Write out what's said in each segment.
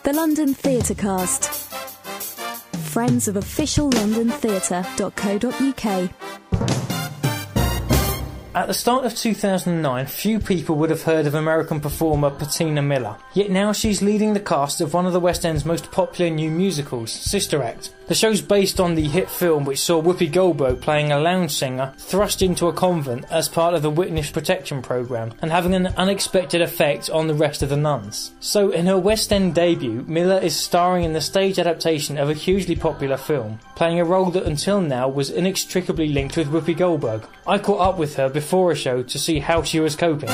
The London Theatre Cast. Friends of officiallondontheatre.co.uk. At the start of 2009, few people would have heard of American performer Patina Miller. Yet now she's leading the cast of one of the West End's most popular new musicals, Sister Act. The show's based on the hit film which saw Whoopi Goldberg playing a lounge singer thrust into a convent as part of the Witness Protection Programme and having an unexpected effect on the rest of the nuns. So in her West End debut, Miller is starring in the stage adaptation of a hugely popular film, playing a role that until now was inextricably linked with Whoopi Goldberg. I caught up with her before a show to see how she was coping.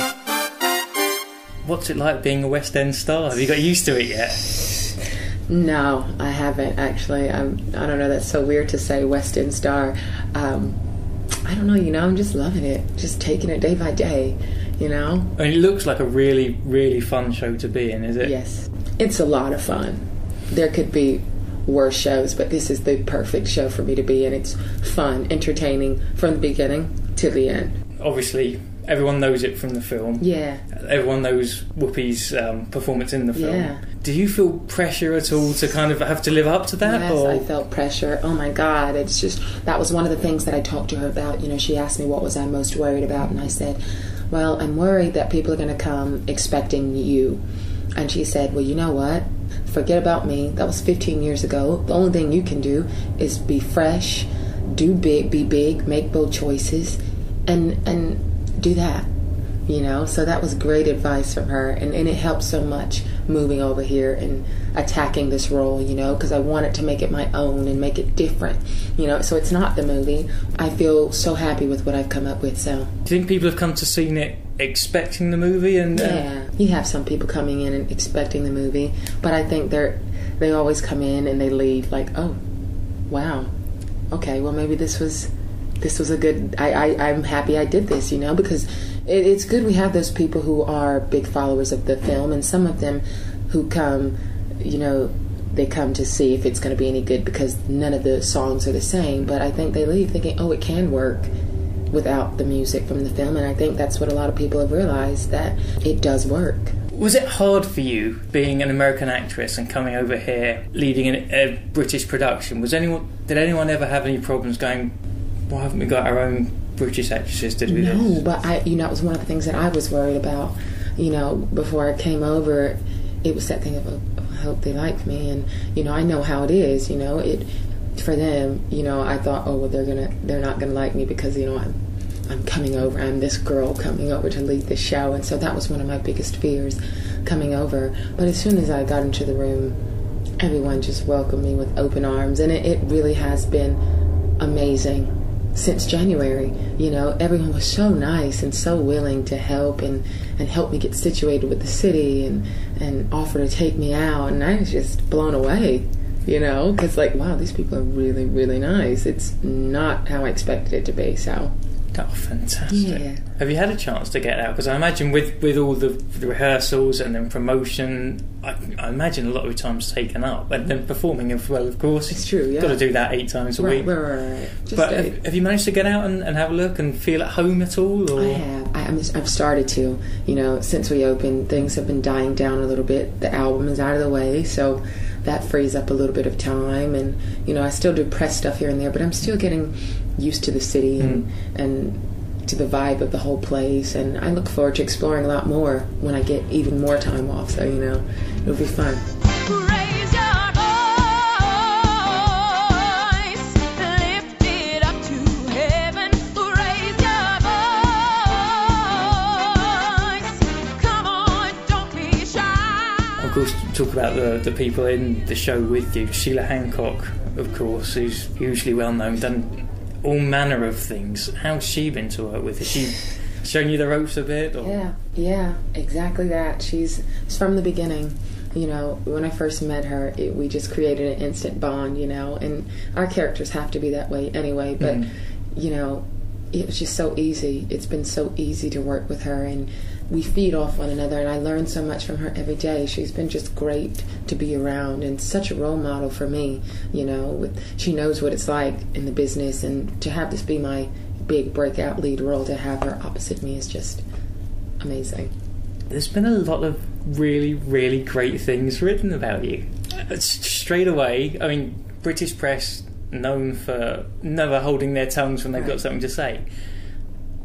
What's it like being a West End star? Have you got used to it yet? No, I haven't actually. I don't know, that's so weird to say West End star. I don't know, I'm just loving it. Just taking it day by day, I mean, it looks like a really, really fun show to be in, is it? Yes. It's a lot of fun. There could be worse shows, but this is the perfect show for me to be in. It's fun, entertaining from the beginning to the end. Obviously, everyone knows it from the film. Yeah. Everyone knows Whoopi's performance in the film. Yeah. Do you feel pressure at all to kind of have to live up to that? Yes, I felt pressure. Oh my God. It's just, that was one of the things that I talked to her about. She asked me what was I most worried about, and I said, well, I'm worried that people are going to come expecting you. And she said, well, you know what? Forget about me. That was 15 years ago. The only thing you can do is be fresh, do big, be big, make bold choices, and do that, so that was great advice from her, and it helped so much moving over here and attacking this role, because I wanted to make it my own and make it different, so it's not the movie. I feel so happy with what I've come up with. So do you think people have come to see it expecting the movie? Yeah, you have some people coming in and expecting the movie, but I think they always come in and they leave like, oh wow, okay, well maybe this was a good, I'm happy I did this, because it's good we have those people who are big followers of the film, and some of them who come, they come to see if it's going to be any good because none of the songs are the same, but I think they leave thinking, oh, it can work without the music from the film, and I think that's what a lot of people have realized, that it does work. Was it hard for you, being an American actress and coming over here, leading a British production? Did anyone ever have any problems going, why haven't we got our own British actresses to do this? No, but it was one of the things that I was worried about. Before I came over, it was that thing of, I hope they like me, and I know how it is. For them, I thought, oh well, they're not gonna like me because I'm coming over. I'm this girl coming over to lead the show, and so that was one of my biggest fears coming over. But as soon as I got into the room, everyone just welcomed me with open arms, and it really has been amazing. Since January, everyone was so nice and so willing to help and help me get situated with the city and offer to take me out, and I was just blown away, because wow, these people are really, really nice. It's not how I expected it to be, so. Oh, fantastic. Yeah. Have you had a chance to get out? Because I imagine with all the rehearsals and then promotion, I imagine a lot of your time's taken up. And then performing as well, of course. It's true, yeah. You've got to do that 8 times a week. Right. But have you managed to get out and have a look and feel at home at all? Or? I have. I've started to. Since we opened, things have been dying down a little bit. The album is out of the way, so that frees up a little bit of time. And, I still do press stuff here and there, but I'm still getting used to the city and to the vibe of the whole place, and I look forward to exploring a lot more when I get even more time off, so it'll be fun. Raise your voice, lift it up to heaven. Raise your voice, come on, don't be shy. Of course, talk about the people in the show with you. Sheila Hancock, of course, who's hugely well known, done all manner of things. How's she been to work with? Has she shown you the ropes a bit? Or? Yeah, exactly that. She's from the beginning. When I first met her, we just created an instant bond, and our characters have to be that way anyway, but, it was just so easy. It's been so easy to work with her, and we feed off one another, and I learn so much from her every day. She's been just great to be around and such a role model for me, she knows what it's like in the business, and to have this be my big breakout lead role, to have her opposite me is just amazing. There's been a lot of really, really great things written about you. Straight away, I mean, British press known for never holding their tongues when they've got something to say.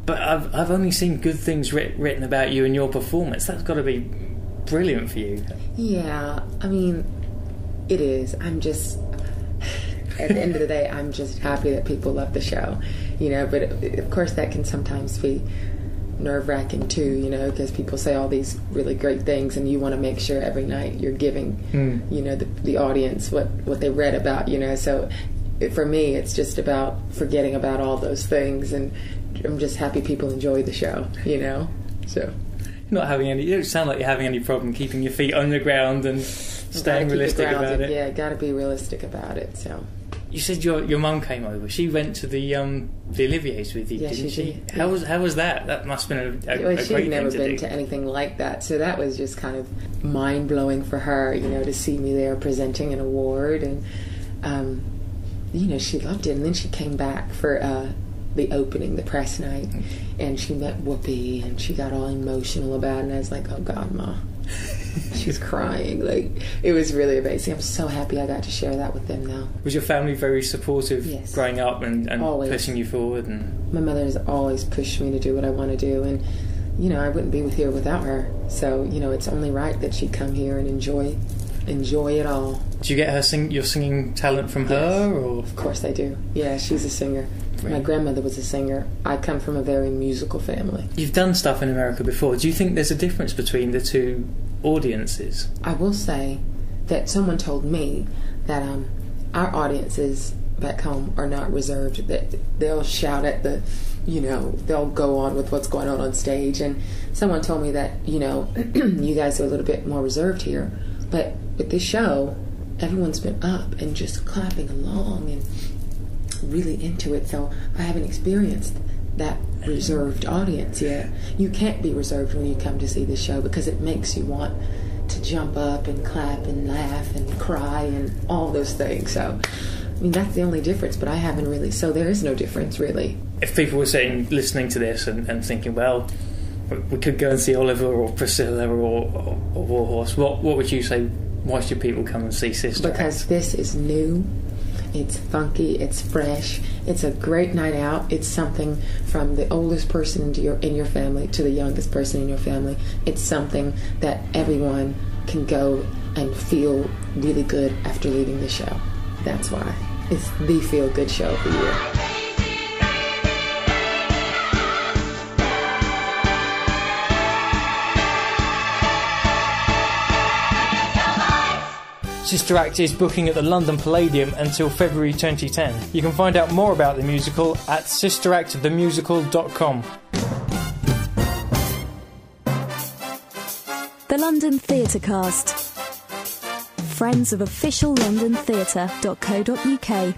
But I've only seen good things written about you and your performance. That's got to be brilliant for you. Yeah, I mean, it is. I'm just, at the end of the day, I'm just happy that people love the show, you know, but of course that can sometimes be nerve-wracking too, you know, because people say all these really great things and you want to make sure every night you're giving, you know, the audience what they read about, you know, so for me it's just about forgetting about all those things, and I'm just happy people enjoy the show, you know, so. You don't sound like you're having any problem keeping your feet on the ground and staying realistic about it. Yeah, gotta be realistic about it, so. You said your mum came over. She went to the Olivier's with you, didn't she? Did. How was that? That must have been a great thing to do. She'd never been to anything like that, so that was just kind of mind-blowing for her, you know, to see me there presenting an award, and you know, she loved it. And then she came back for the opening, the press night, and she met Whoopi, and she got all emotional about it, and I was like, oh God, Ma. She's crying. Like, it was really amazing. I'm so happy I got to share that with them now. Was your family very supportive growing up and pushing you forward? And my mother has always pushed me to do what I want to do, and you know, I wouldn't be here without her. So, you know, it's only right that she'd come here and enjoy it all. Do you get your singing talent from her? Or? Of course I do. Yeah, she's a singer. Right. My grandmother was a singer. I come from a very musical family. You've done stuff in America before. Do you think there's a difference between the two audiences? I will say that someone told me that our audiences back home are not reserved, that they'll shout at the, you know, they'll go on with what's going on stage, and someone told me that, you know, you guys are a little bit more reserved here, but with this show everyone's been up and just clapping along and really into it, so I haven't experienced that reserved audience yet. You can't be reserved when you come to see the show because it makes you want to jump up and clap and laugh and cry and all those things. So, I mean, that's the only difference, but I haven't really, so there is no difference really. If people were listening to this and thinking, well, we could go and see Oliver or Priscilla or Warhorse, what would you say? Why should people come and see Sister Act? Because this is new, it's funky, it's fresh, it's a great night out. It's something from the oldest person in your family to the youngest person in your family. It's something that everyone can go and feel really good after leaving the show. That's why it's the feel-good show of the year. Sister Act is booking at the London Palladium until February 2010. You can find out more about the musical at sisteractthemusical.com. The London Theatre Cast. Friends of official londontheatre.co.uk.